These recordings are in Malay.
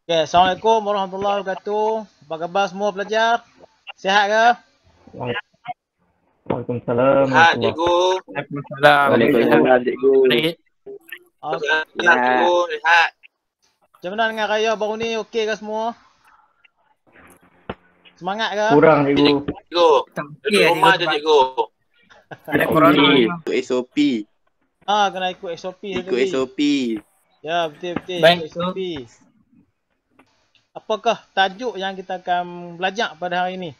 Okay, Assalamualaikum warahmatullahi wabarakatuh. Apa khabar semua pelajar? Sihat ke? Waalaikumsalam Sihat, warahmatullahi cikgu. Waalaikumsalam. Waalaikumsalam, cikgu. Baik. Okay. Cikgu, sihat. Macam mana dengan raya baru ni? Okey ke semua? Semangat ke? kurang cikgu. Cikgu, duduk rumah je, cikgu. Ada corona. Ikut SOP. Kena ikut SOP Ikut tadi. SOP. Ya, betul-betul. Baik, Ikut SOP. Apakah tajuk yang kita akan belajar pada hari ini?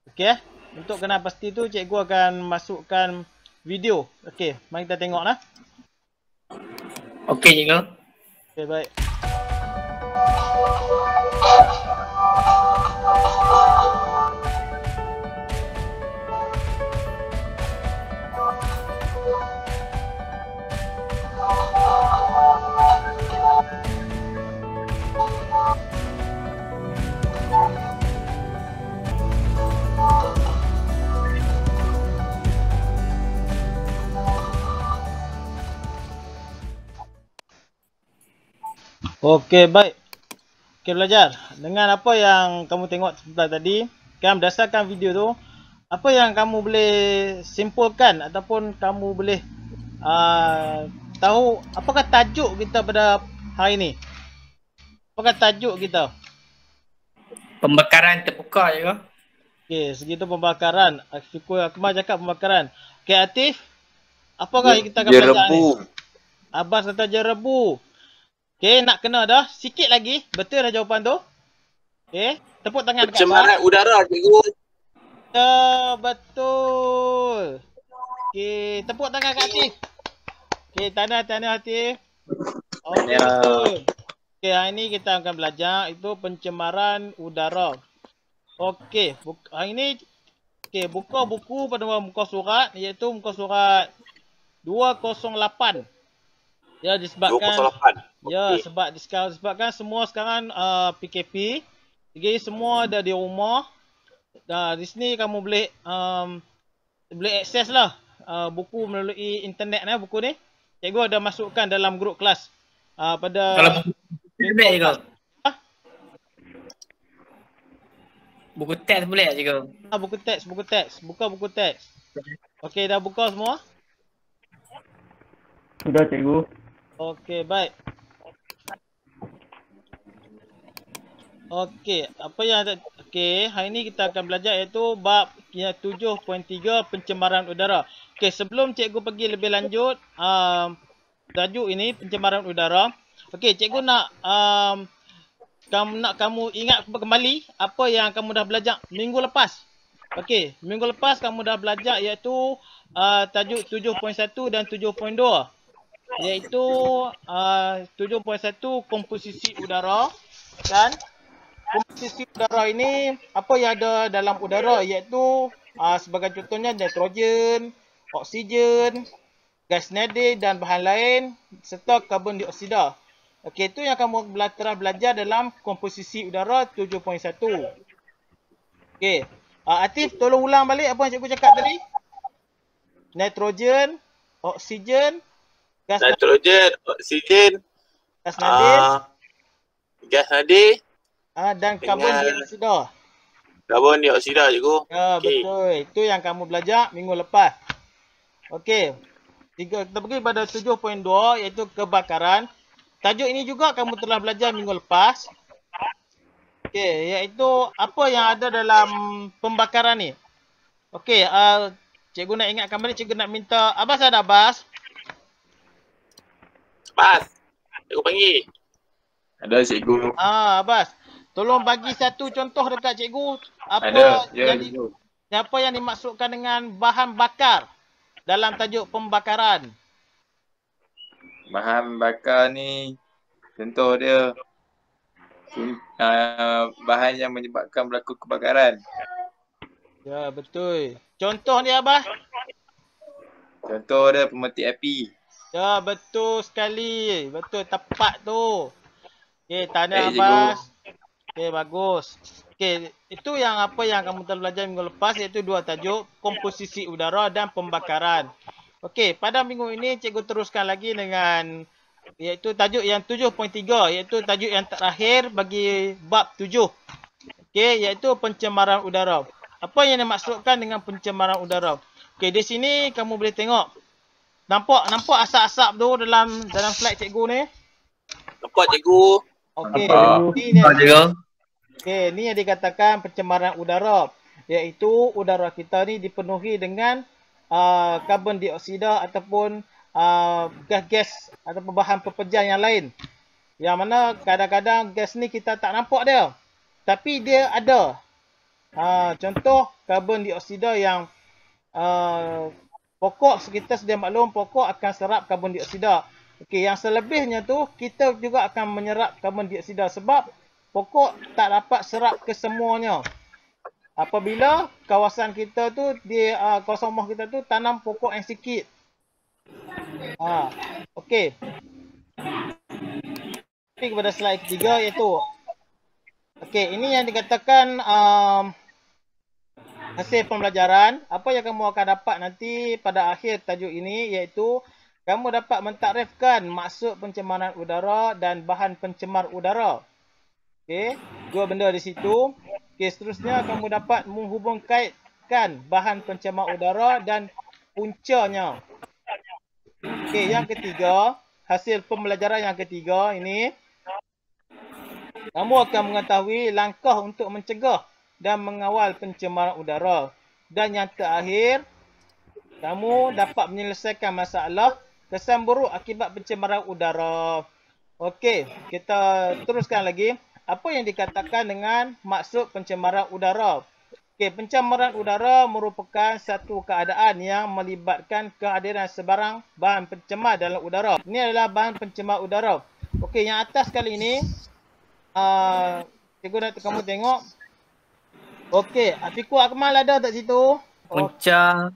Okey. Untuk kena pasti tu, cikgu akan masukkan video. Okey, mari kita tengoklah. Okey, cikgu. Okey, baik. Okey, baik. Okey, belajar. Dengan apa yang kamu tengok sebentar tadi, kan berdasarkan video tu, apa yang kamu boleh simpulkan ataupun kamu boleh tahu apakah tajuk kita pada hari ini? Apakah tajuk kita? Pembakaran terbuka, cikgu. Okey, segitu pembakaran. Akmal cakap pembakaran. Okey, Atif, apakah yang kita akan belajar ni? Abbas kata jerebu. Okey, nak kena dah. Sikit lagi. Betul dah jawapan tu? Okey, tepuk tangan dekat Pencemaran udara, cikgu. Ya, betul. Okey, tepuk tangan kat Atif. Okey, tahniah Atif. Okey, betul. Okey, hari ni kita akan belajar itu pencemaran udara. Okey, hari ni buka buku pada muka surat, iaitu muka surat 208. Ya, disebabkan 208. ya, Okey. disebabkan semua sekarang PKP. Jadi semua ada di rumah. Di sini kamu boleh akses lah buku melalui internet buku ni. Cikgu ada masukkan dalam grup kelas pada Kalau buku boleh, cikgu. Buku teks boleh tak, cikgu? buku teks. Buka buku teks. Okey, dah buka semua? Sudah cikgu. Okey, baik. Okey, hari ni kita akan belajar iaitu bab 7.3 pencemaran udara. Okey, sebelum cikgu pergi lebih lanjut, tajuk ini pencemaran udara. Okey, cikgu nak kamu ingat kembali apa yang kamu dah belajar minggu lepas. Okey, minggu lepas kamu dah belajar iaitu tajuk 7.1 dan 7.2. Iaitu 7.1 komposisi udara, dan komposisi udara ini apa yang ada dalam udara iaitu sebagai contohnya nitrogen, oksigen, gas nadi dan bahan lain serta karbon dioksida. Okey, itu yang kamu telah belajar dalam komposisi udara 7.1. Okey, Atif tolong ulang balik apa yang cikgu cakap tadi. Nitrogen, oksigen, Nitrogen, oksigen, gas nadi, gas nadi, dan karbon dioksida. karbon dioksida, cikgu. Ya, Okey. betul. Itu yang kamu belajar minggu lepas. Okey. Kita pergi pada 7.2 iaitu kebakaran. Tajuk ini juga kamu telah belajar minggu lepas. Okey, iaitu apa yang ada dalam pembakaran ni. Okey, cikgu nak ingatkan balik, cikgu nak minta Abbas ada Abbas? Bas, cikgu panggil. Ada, cikgu. Abbas. Tolong bagi satu contoh dekat cikgu Ada, ya, cikgu. apa yang dimaksudkan dengan bahan bakar dalam tajuk pembakaran. Bahan bakar ni contoh dia bahan yang menyebabkan berlaku kebakaran. Ya, betul. Contoh dia Abbas? Contoh dia pemetik api. Ya, betul sekali. Betul, tepat tu. Okey, tahniah Baik, cikgu. Abbas. Okey, bagus. Okey, itu yang apa yang kamu telah belajar minggu lepas, iaitu dua tajuk, komposisi udara dan pembakaran. Okey, pada minggu ini cikgu teruskan lagi dengan iaitu tajuk yang 7.3, iaitu tajuk yang terakhir bagi bab 7. Okey, iaitu pencemaran udara. Apa yang dimaksudkan dengan pencemaran udara? Okey, di sini kamu boleh tengok. Nampak asap-asap tu dalam slide cikgu ni? Nampak cikgu? Okey, Nampak. ni yang dikatakan pencemaran udara, iaitu udara kita ni dipenuhi dengan karbon dioksida ataupun gas-gas ataupun bahan pepejal yang lain. Yang mana kadang-kadang gas ni kita tak nampak dia, tapi dia ada. Contoh karbon dioksida yang pokok, kita sedia maklum pokok akan serap karbon dioksida. Okey, yang selebihnya tu kita juga akan menyerap karbon dioksida sebab pokok tak dapat serap kesemuanya. Apabila kawasan kita tu di kawasan rumah kita tu tanam pokok yang sikit. Okey. Pergi kepada slide ketiga iaitu okey, ini yang dikatakan hasil pembelajaran. Apa yang kamu akan dapat nanti pada akhir tajuk ini iaitu kamu dapat mentakrifkan maksud pencemaran udara dan bahan pencemar udara. Okey, dua benda di situ. Okey, seterusnya kamu dapat menghubungkaitkan bahan pencemar udara dan puncanya. Okey, yang ketiga, hasil pembelajaran yang ketiga ini, kamu akan mengetahui langkah untuk mencegah dan mengawal pencemaran udara. Dan yang terakhir, kamu dapat menyelesaikan masalah kesan buruk akibat pencemaran udara. Okey, kita teruskan lagi. Apa yang dikatakan dengan maksud pencemaran udara? Okey, pencemaran udara merupakan satu keadaan yang melibatkan kehadiran sebarang bahan pencemar dalam udara. Ini adalah bahan pencemar udara. Okey, yang atas kali ini, cikgu nak kamu tengok. Okey, Afiqul Akmal ada tak situ? Punca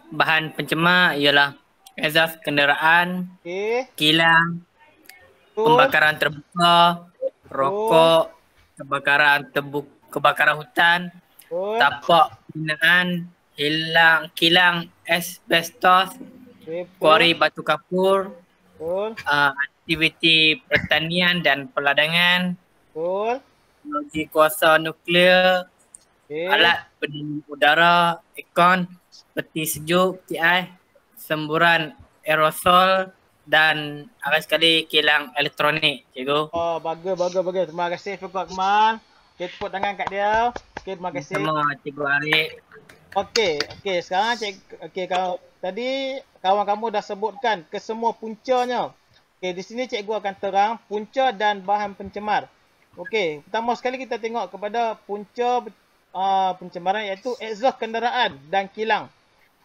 bahan pencemar ialah exhaust kenderaan, Okey. kilang, pembakaran terbuka, rokok, kebakaran hutan, tapak binaan, kilang asbestos, kuari batu kapur, aktiviti pertanian dan peladangan, teknologi kuasa nuklear, alat pendingin udara, aircon, peti sejuk, TI, semburan aerosol dan akhir sekali kilang elektronik, cikgu. Oh, bagus. Terima kasih Afiqul Akmal. Okey, tepuk tangan kat dia. Okey, terima kasih. Sama cikgu Arif. Okey, sekarang kalau tadi kawan kamu dah sebutkan kesemua puncanya. Okey, di sini cikgu akan terang punca dan bahan pencemar. Okey, pertama sekali kita tengok kepada punca pencemaran iaitu exhaust kenderaan dan kilang.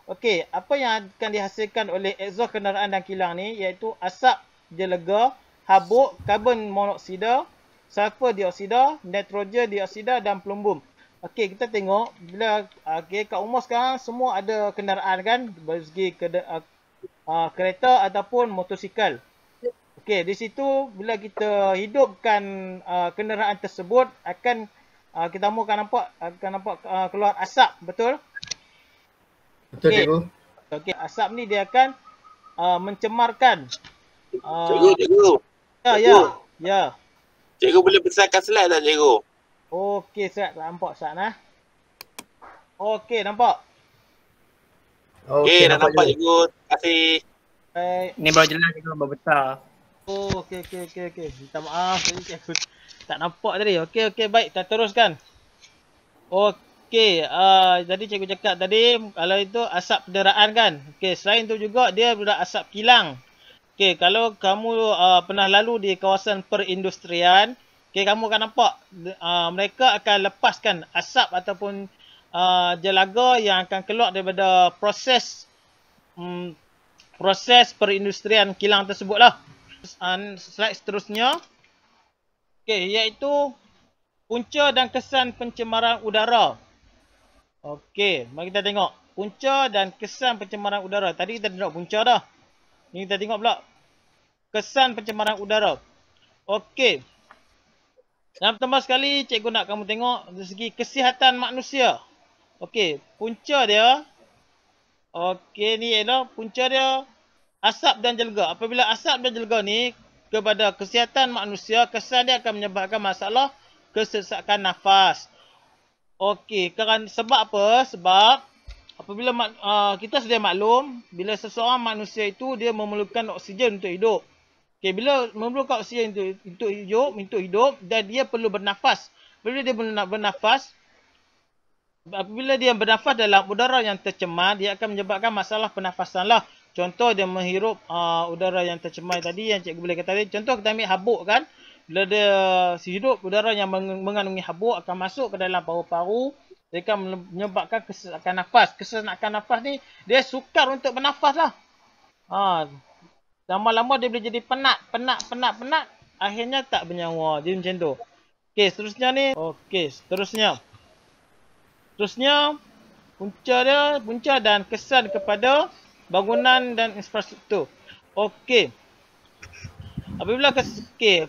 Okey, apa yang akan dihasilkan oleh exhaust kenderaan dan kilang ni iaitu asap jelega, habuk, karbon monoksida, sulfur dioksida, nitrogen dioksida dan plumbum. Okey, kita tengok bila kat umur sekarang semua ada kenderaan kan, dari segi kereta ataupun motosikal. Okey, di situ bila kita hidupkan kenderaan tersebut kita akan nampak keluar asap, betul? Betul, cikgu. Okey, asap ni dia akan mencemarkan. Cikgu. Ya. Cikgu boleh besarkan slide tak, cikgu? Okey, saya nampak sana. Okey, nampak. Okey, dah nampak, cikgu. Terima kasih. Ni baru jelas cikgu, baru besar. Okey. Minta maaf tadi cikgu tak nampak tadi. Okey, baik, kita teruskan. Okey, tadi cikgu cakap tadi kalau itu asap kenderaan kan. Okey, selain tu juga dia ada asap kilang. Okey, kalau kamu pernah lalu di kawasan perindustrian, okey, kamu akan nampak mereka akan lepaskan asap ataupun jelaga yang akan keluar daripada proses perindustrian kilang tersebutlah. Slide seterusnya. Okey, iaitu punca dan kesan pencemaran udara. Okey, mari kita tengok punca dan kesan pencemaran udara. Tadi kita tengok punca dah. Ni kita tengok pula kesan pencemaran udara. Okey. Yang pertama sekali cikgu nak kamu tengok dari segi kesihatan manusia. Okey, punca dia. Okey, ni ialah punca dia asap dan jelga. Apabila asap dan jelga ni kepada kesihatan manusia, kesan dia akan menyebabkan masalah kesesakan nafas. Okey, sebab apa? Sebab apabila kita sudah maklum, bila seseorang manusia itu dia memerlukan oksigen untuk hidup. Okey, bila memerlukan oksigen untuk hidup dan dia perlu bernafas. Apabila dia bernafas dalam udara yang tercemar, dia akan menyebabkan masalah pernafasan lah. Contoh dia menghirup udara yang tercemar tadi yang cikgu boleh kata tadi. Contoh kita ambil habuk kan. Bila dia hirup udara yang mengandungi habuk akan masuk ke dalam paru-paru. Dia akan menyebabkan kesesakan nafas. Kesesakan nafas ni dia sukar untuk bernafas lah. Lama-lama dia boleh jadi penat. Akhirnya tak bernyawa. Jadi macam tu. Okey, seterusnya ni. Okey, seterusnya punca dan kesan kepada bangunan dan infrastruktur. Okey. Apabila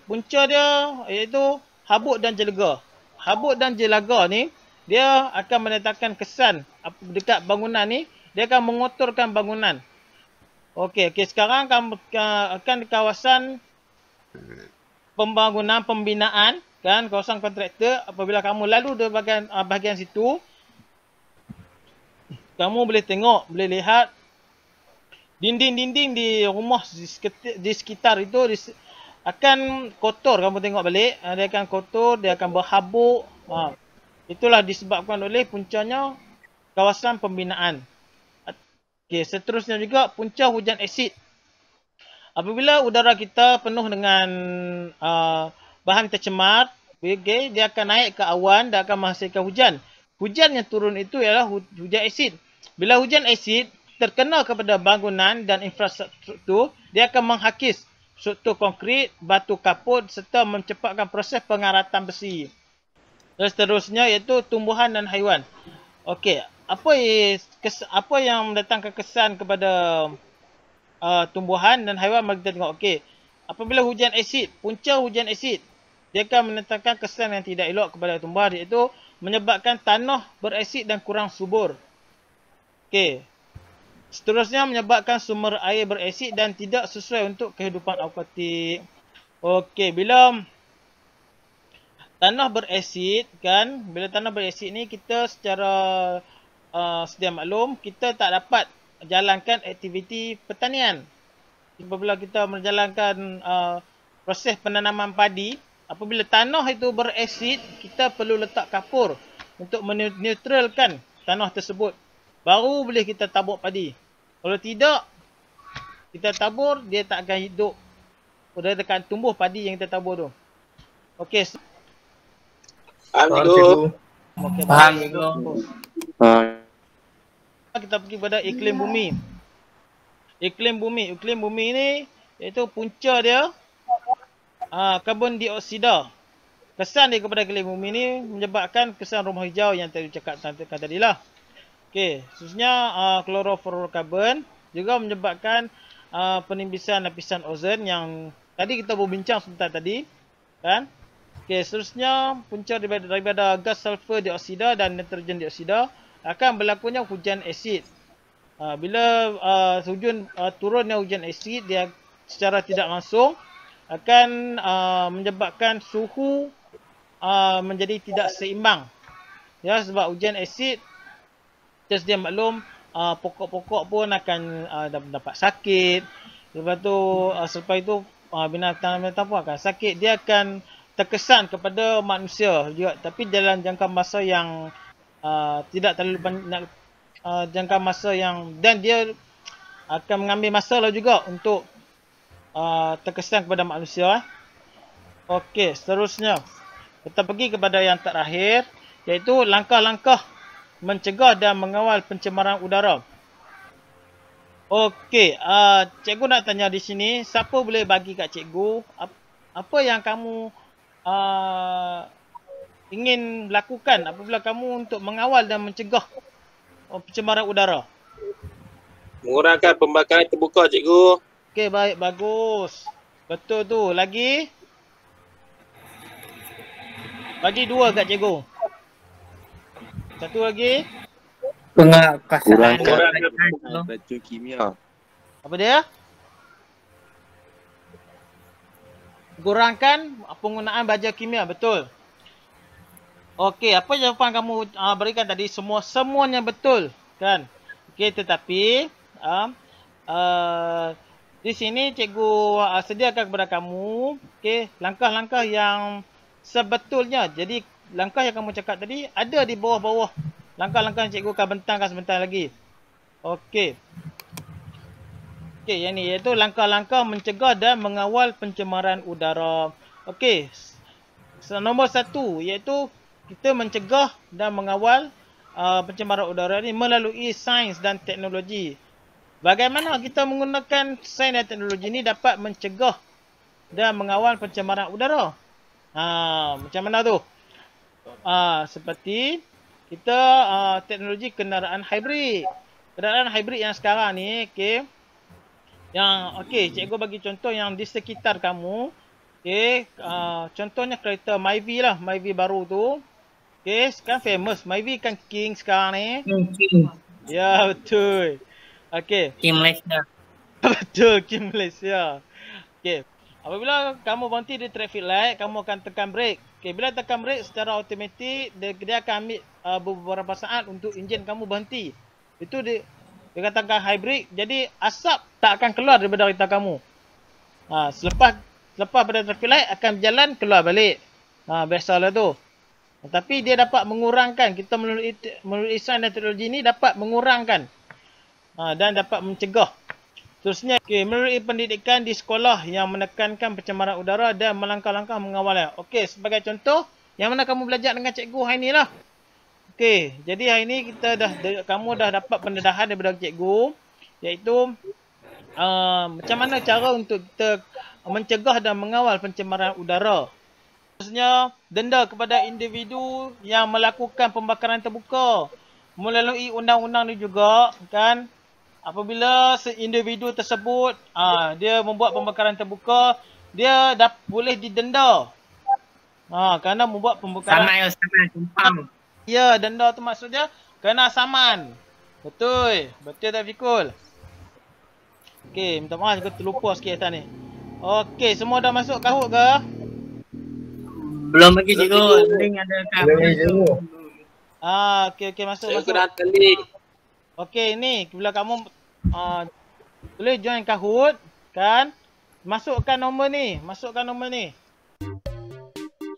punca dia iaitu habuk dan jelaga. Habuk dan jelaga ni dia akan mendatangkan kesan dekat bangunan ni, dia akan mengotorkan bangunan. Okey, sekarang akan di kawasan pembinaan kan, kawasan kontraktor. Apabila kamu lalu di bahagian situ, kamu boleh tengok, boleh lihat dinding-dinding di rumah di sekitar itu akan kotor. Kamu tengok balik, dia akan kotor, dia akan berhabuk. Itulah disebabkan oleh puncanya kawasan pembinaan. Okey, seterusnya juga punca hujan asid. Apabila udara kita penuh dengan bahan tercemar, dia akan naik ke awan dan akan menghasilkan hujan. Hujan yang turun itu ialah hujan asid. Bila hujan asid terkena kepada bangunan dan infrastruktur, dia akan menghakis struktur konkrit, batu kapur serta mencepatkan proses pengaratan besi. Dan seterusnya iaitu tumbuhan dan haiwan. Okey, apa yang mendatangkan kesan kepada tumbuhan dan haiwan? Mari kita tengok. Okey, apabila hujan asid, punca hujan asid, dia akan mendatangkan kesan yang tidak elok kepada tumbuhan, iaitu menyebabkan tanah berasid dan kurang subur. Okey. Seterusnya menyebabkan sumber air berasid dan tidak sesuai untuk kehidupan akuatik. Okey, bila tanah berasid kan, bila tanah berasid ni kita secara sedia maklum kita tak dapat jalankan aktiviti pertanian. Apabila kita menjalankan proses penanaman padi, apabila tanah itu berasid, kita perlu letak kapur untuk meneutralkan tanah tersebut. Baru boleh kita tabur padi. Kalau tidak, kita tabur, dia tak akan hidup. Dia akan tumbuh padi yang kita tabur tu. Okey. Cikgu. Okey, Faham, baik. cikgu. Kita pergi pada iklim bumi. Iklim bumi ni iaitu punca dia karbon dioksida. Kesan dia kepada iklim bumi ni menyebabkan kesan rumah hijau yang tadi cakap tadi lah. Okey, khususnya klorofluorokarbon juga menyebabkan penimbisan lapisan ozon yang tadi kita berbincang sebentar tadi, kan? Okey, seterusnya punca daripada gas sulfur dioksida dan nitrogen dioksida akan berlakunya hujan asid. Bila turunnya hujan asid, dia secara tidak langsung akan menyebabkan suhu menjadi tidak seimbang. Ya, sebab hujan asid kita sedia maklum pokok-pokok pun akan dapat sakit. Selepas itu binatang-binatang pun akan sakit. Dia akan terkesan kepada manusia juga, tapi dalam jangka masa yang tidak terlalu banyak, jangka masa yang, dan dia akan mengambil masa lah juga untuk terkesan kepada manusia. Okey, seterusnya kita pergi kepada yang terakhir, iaitu langkah-langkah mencegah dan mengawal pencemaran udara. Okey, cikgu nak tanya di sini, siapa boleh bagi kat cikgu apa yang kamu ingin lakukan apabila kamu untuk mengawal dan mencegah pencemaran udara? Mengurangkan pembakaran terbuka, cikgu. Okey, baik, bagus. Betul tu. Lagi? Bagi 2 kat cikgu. Satu lagi. Pengakuasaan Kurangkan racun kimia. Apa dia? kurangkan penggunaan baja kimia, betul. Okey, apa jawapan kamu berikan tadi semuanya betul, kan? Okey, tetapi di sini cikgu sediakan kepada kamu okey, langkah-langkah yang sebetulnya. Jadi langkah yang kamu cakap tadi ada di bawah-bawah langkah-langkah yang cikgu akan bentangkan sebentar lagi. Okey. Okey, yang ni iaitu langkah-langkah mencegah dan mengawal pencemaran udara. Okey. Nombor 1 iaitu kita mencegah dan mengawal pencemaran udara ni melalui sains dan teknologi. Bagaimana kita menggunakan sains dan teknologi ni dapat mencegah dan mengawal pencemaran udara? Macam mana tu? Seperti kita teknologi kenderaan hybrid. Kenderaan hybrid yang sekarang ni, okey. Cikgu bagi contoh yang di sekitar kamu. Okey, contohnya kereta Myvi lah, Myvi baru tu. Okey, sekarang famous. Myvi kan king sekarang ni. King. Ya, betul. Okey. King Malaysia. Betul, king Malaysia. Okey. Apabila kamu berhenti di traffic light, kamu akan tekan brake. Okey, bila tekan brake secara automatik, dia akan ambil beberapa saat untuk enjin kamu berhenti. Itu dikatakan hybrid, jadi asap tak akan keluar daripada kereta kamu. Selepas pada traffic light akan berjalan keluar balik. Biasalah tu. Tapi dia dapat mengurangkan, kita melalui sains dan teknologi ni dapat mengurangkan dan dapat mencegah. Terusnya, melalui pendidikan di sekolah yang menekankan pencemaran udara dan melangkah-langkah mengawalnya. Okey, sebagai contoh, yang mana kamu belajar dengan cikgu hari ni lah. Okey, jadi hari ni kamu dah dapat pendedahan daripada cikgu, iaitu macam mana cara untuk kita mencegah dan mengawal pencemaran udara. Terusnya, denda kepada individu yang melakukan pembakaran terbuka melalui undang-undang ni juga, kan? Apabila individu tersebut dia membuat pembakaran terbuka, dia boleh didenda. Kerana membuat pembakaran. Saman. Ya, denda tu maksudnya kena saman. Betul. Betul tak Fikul? Okey, minta maaf aku terlupa sikit atas ni. Okey, semua dah masuk kahut ke? Belum lagi cikgu. Link ada kat. Okey, masuk. Saya kena telik. Okey, ni bila kamu boleh join Kahoot, kan? Masukkan nombor ni.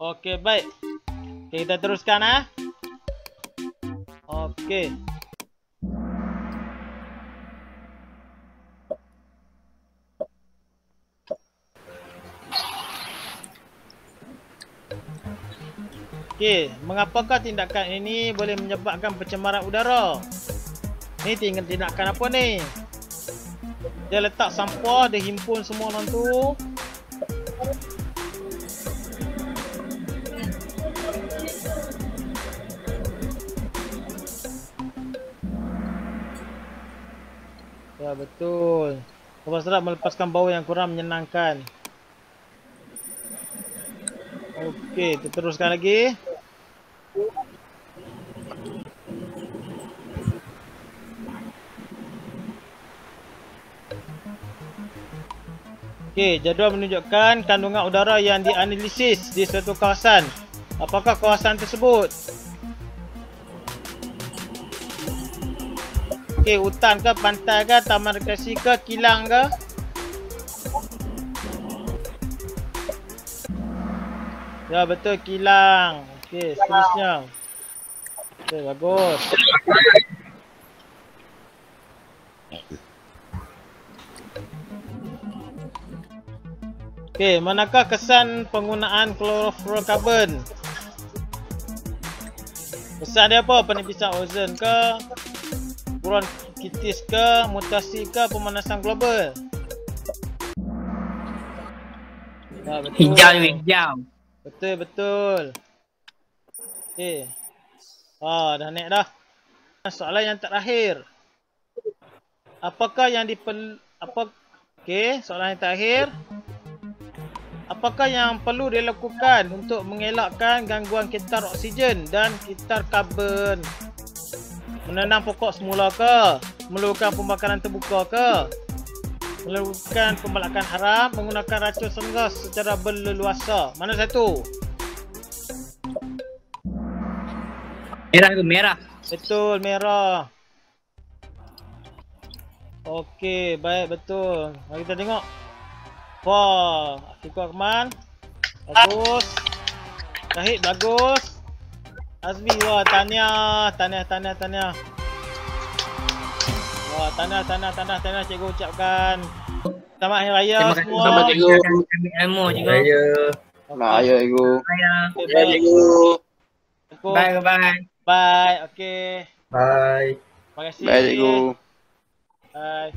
Okey, baik. Okey, kita teruskan Okey. Okey, mengapakah tindakan ini boleh menyebabkan pencemaran udara? Ni tindakan apa ni? Dia letak sampah, dia himpun semua orang tu. Ya, betul. Lepas tu melepaskan bau yang kurang menyenangkan. Okey, kita teruskan lagi. Okey, jadual menunjukkan kandungan udara yang dianalisis di suatu kawasan. Apakah kawasan tersebut? Okey, hutan ke, pantai ke, taman rekreasi ke, kilang ke? Ya, betul, kilang. Okey, seterusnya. Okey, bagus. Okey, manakah kesan penggunaan klorofluorokarbon? Kesan dia apa? Penipisan ozon ke? Bronkitis ke? Mutasi ke? Pemanasan global? Ya, betul. Hijau. Betul. Okey. Dah naik dah. Soalan yang terakhir. Apakah yang soalan yang terakhir. Apakah yang perlu dilakukan untuk mengelakkan gangguan kitar oksigen dan kitar karbon? Menanam pokok semula ke? Memerlukan pembakaran terbuka ke? melakukan pembalakan haram menggunakan racun senggas secara berleluasa. Mana satu? Merah tu, merah. Betul, merah. Okey, baik, betul. Mari kita tengok. Wah, Afiqul Rahman. Bagus. Syahid, bagus. Azmi, wah, tahniah. Wah, tahniah cikgu ucapkan. Selamat Hari Raya Terima kasih semua. Selamat cikgu. Ambil ilmu cikgu. Raya. Mak ayah cikgu. Okey, Ya, baik. cikgu. Assalamualaikum. Bye. Bye. Okey. Bye. Terima kasih. Baik cikgu. Bye.